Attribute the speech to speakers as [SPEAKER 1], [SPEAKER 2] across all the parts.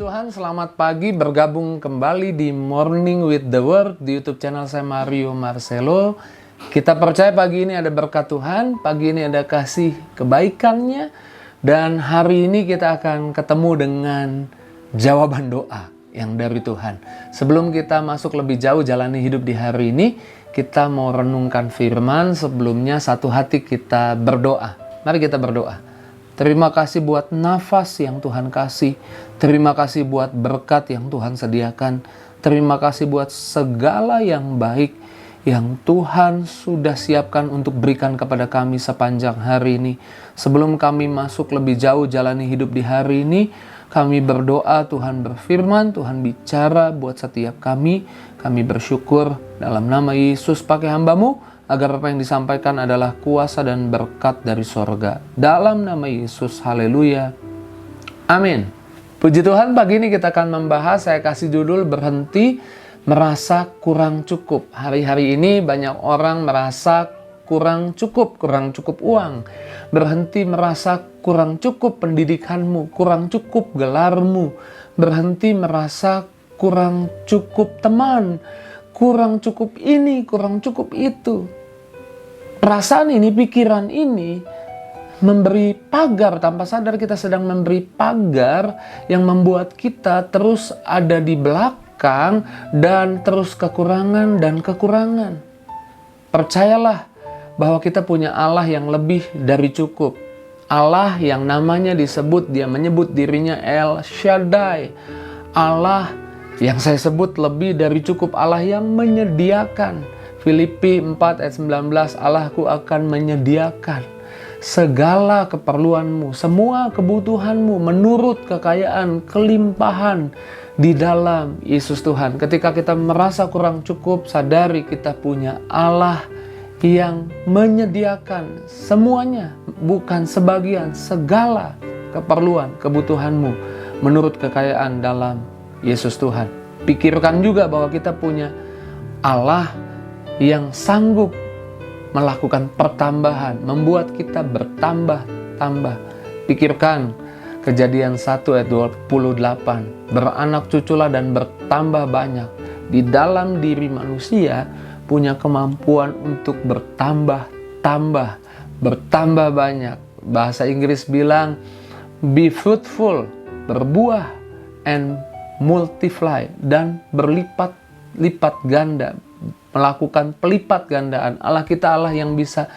[SPEAKER 1] Tuhan, selamat pagi, bergabung kembali di Morning with the Word di YouTube channel saya Mario Marcelo. Kita percaya pagi ini ada berkat Tuhan, pagi ini ada kasih kebaikannya, dan hari ini kita akan ketemu dengan jawaban doa yang dari Tuhan. Sebelum kita masuk lebih jauh jalani hidup di hari ini, kita mau renungkan firman. Sebelumnya satu hati kita berdoa. Mari kita berdoa. Terima kasih buat nafas yang Tuhan kasih. Terima kasih buat berkat yang Tuhan sediakan. Terima kasih buat segala yang baik yang Tuhan sudah siapkan untuk berikan kepada kami sepanjang hari ini. Sebelum kami masuk lebih jauh jalani hidup di hari ini, kami berdoa Tuhan berfirman, Tuhan bicara buat setiap kami. Kami bersyukur dalam nama Yesus pakai hamba-Mu, agar apa yang disampaikan adalah kuasa dan berkat dari sorga. Dalam nama Yesus, haleluya. Amin. Puji Tuhan, pagi ini kita akan membahas, saya kasih judul berhenti merasa kurang cukup. Hari-hari ini banyak orang merasa kurang cukup uang. Berhenti merasa kurang cukup pendidikanmu, kurang cukup gelarmu. Berhenti merasa kurang cukup teman, kurang cukup ini, kurang cukup itu. Perasaan ini, pikiran ini memberi pagar, tanpa sadar kita sedang memberi pagar yang membuat kita terus ada di belakang dan terus kekurangan dan kekurangan. Percayalah bahwa kita punya Allah yang lebih dari cukup. Allah yang namanya disebut, dia menyebut dirinya El Shaddai. Allah yang saya sebut lebih dari cukup, Allah yang menyediakan. Filipi 4 ayat 19, Allahku akan menyediakan segala keperluanmu, semua kebutuhanmu menurut kekayaan, kelimpahan di dalam Yesus Tuhan. Ketika kita merasa kurang cukup, sadari kita punya Allah yang menyediakan semuanya, bukan sebagian, segala keperluan, kebutuhanmu menurut kekayaan dalam Yesus Tuhan. Pikirkan juga bahwa kita punya Allah yang sanggup melakukan pertambahan, membuat kita bertambah-tambah. Pikirkan Kejadian 1 ayat 28, beranak cuculah dan bertambah banyak. Di dalam diri manusia punya kemampuan untuk bertambah-tambah, bertambah banyak. Bahasa Inggris bilang, be fruitful, berbuah, and multiply, dan berlipat-lipat ganda, melakukan pelipat gandaan. Allah kita Allah yang bisa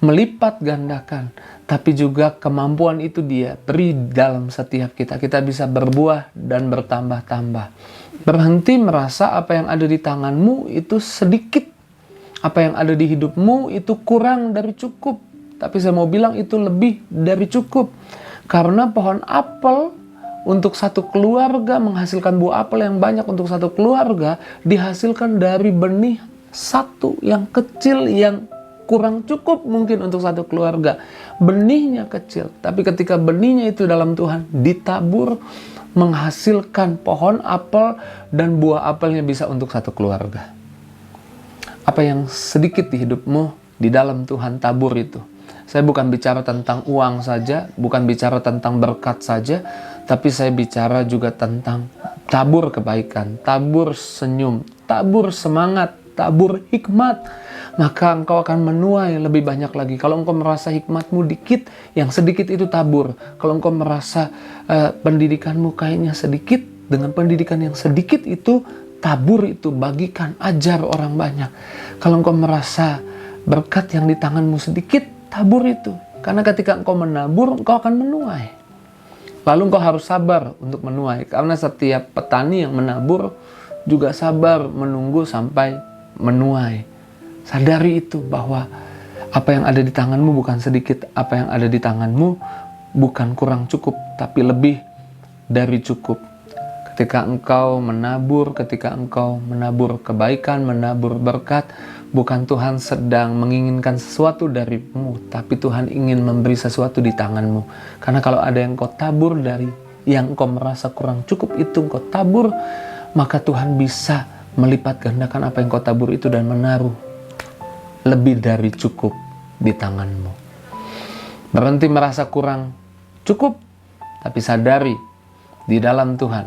[SPEAKER 1] melipat gandakan, tapi juga kemampuan itu dia beri dalam setiap kita. Kita bisa berbuah dan bertambah-tambah. Berhenti merasa apa yang ada di tanganmu itu sedikit, apa yang ada di hidupmu itu kurang dari cukup. Tapi saya mau bilang itu lebih dari cukup. Karena pohon apel untuk satu keluarga menghasilkan buah apel yang banyak untuk satu keluarga dihasilkan dari benih satu yang kecil yang kurang cukup mungkin untuk satu keluarga. Benihnya kecil, tapi ketika benihnya itu dalam Tuhan ditabur, menghasilkan pohon apel dan buah apelnya bisa untuk satu keluarga. Apa yang sedikit di hidupmu di dalam Tuhan tabur itu. Saya bukan bicara tentang uang saja, bukan bicara tentang berkat saja, tapi saya bicara juga tentang tabur kebaikan, tabur senyum, tabur semangat, tabur hikmat. Maka engkau akan menuai lebih banyak lagi. Kalau engkau merasa hikmatmu dikit, yang sedikit itu tabur. Kalau engkau merasa pendidikanmu kayaknya sedikit, dengan pendidikan yang sedikit itu tabur, itu bagikan, ajar orang banyak. Kalau engkau merasa berkat yang di tanganmu sedikit, tabur itu. Karena ketika engkau menabur, engkau akan menuai. Lalu engkau harus sabar untuk menuai. Karena setiap petani yang menabur juga sabar menunggu sampai menuai. Sadari itu bahwa apa yang ada di tanganmu bukan sedikit, apa yang ada di tanganmu bukan kurang cukup, tapi lebih dari cukup. Ketika engkau menabur kebaikan, menabur berkat, bukan Tuhan sedang menginginkan sesuatu darimu, tapi Tuhan ingin memberi sesuatu di tanganmu. Karena kalau ada yang kau tabur dari yang kau merasa kurang cukup itu kau tabur, maka Tuhan bisa melipat gandakan apa yang kau tabur itu dan menaruh lebih dari cukup di tanganmu. Berhenti merasa kurang cukup, tapi sadari di dalam Tuhan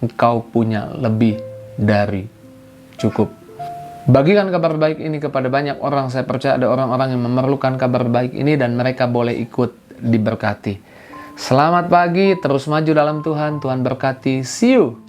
[SPEAKER 1] engkau punya lebih dari cukup. Bagikan kabar baik ini kepada banyak orang. Saya percaya ada orang-orang yang memerlukan kabar baik ini dan mereka boleh ikut diberkati. Selamat pagi, terus maju dalam Tuhan. Tuhan berkati. See you.